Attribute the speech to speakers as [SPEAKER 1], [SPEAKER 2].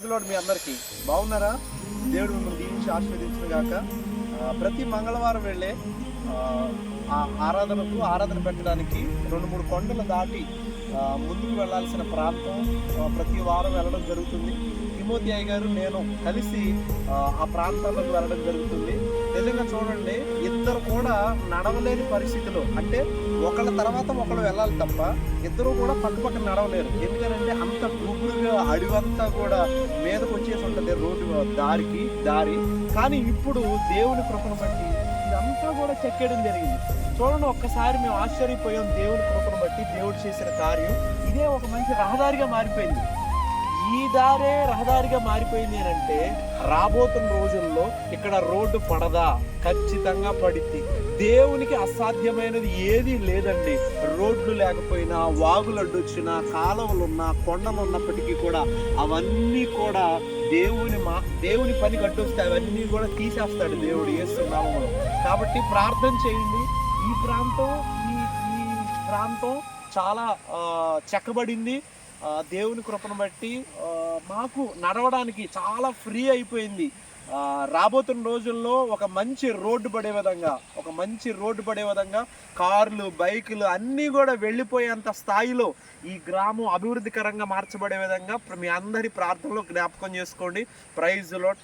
[SPEAKER 1] మీ అందరికీ బాగున్నారా? దేవుడు మిమ్మల్ని దీవించి ఆశీర్వదించిన గాక. ప్రతి మంగళవారం వెళ్ళే ఆరాధన పెట్టడానికి 2-3 కొండలు దాటి ముందుకు వెళ్ళాల్సిన ప్రాంతం ప్రతి వారం వెళ్ళడం జరుగుతుంది. తిమోతి అయ్య గారు నేను కలిసి ఆ ప్రాంతాల్లోకి వెళ్ళడం జరుగుతుంది. నిజంగా చూడండి, ఇద్దరు కూడా నడవలేని పరిస్థితిలో, అంటే ఒకళ్ళ తర్వాత ఒకళ్ళు వెళ్ళాలి తప్ప ఇద్దరు కూడా పక్క నడవలేరు. ఎందుకంటే అంత గుబురుగా అడివంతా కూడా మీదకు వచ్చేసి ఉంటుంది రోడ్డు దారి. కానీ ఇప్పుడు దేవుని కృపను బట్టి ఇదంతా కూడా చెక్కేయడం జరిగింది. చూడండి, ఒక్కసారి మేము ఆశ్చర్యపోయాం. దేవుని కృపను బట్టి దేవుడు చేసిన కార్యం ఇదే ఒక మంచి రహదారిగా మారిపోయింది. ఈ దారే రహదారిగా మారిపోయింది అని అంటే రాబోతున్న రోజుల్లో ఇక్కడ రోడ్డు పడదా? ఖచ్చితంగా పడిద్ది. దేవునికి అసాధ్యమైనది ఏదీ లేదండి. రోడ్లు లేకపోయినా, వాగులు అడ్డొచ్చినా, కాలువలున్నా, కొండలు ఉన్నప్పటికీ కూడా అవన్నీ కూడా దేవుని పని కట్టొస్తే అవన్నీ కూడా తీసేస్తాడు దేవుడు యేసు నామములో. కాబట్టి ప్రార్థన చేయండి. ఈ ప్రాంతం చాలా చెక్కబడింది. దేవుని కృపను బట్టి మాకు నడవడానికి చాలా ఫ్రీ అయిపోయింది. రాబోతున్న రోజుల్లో ఒక మంచి రోడ్డు పడే విధంగా కార్లు, బైకులు అన్నీ కూడా వెళ్ళిపోయేంత స్థాయిలో ఈ గ్రామం అభివృద్ధికరంగా మార్చబడే విధంగా మీ అందరి ప్రార్థనలో జ్ఞాపకం చేసుకోండి. Praise lord.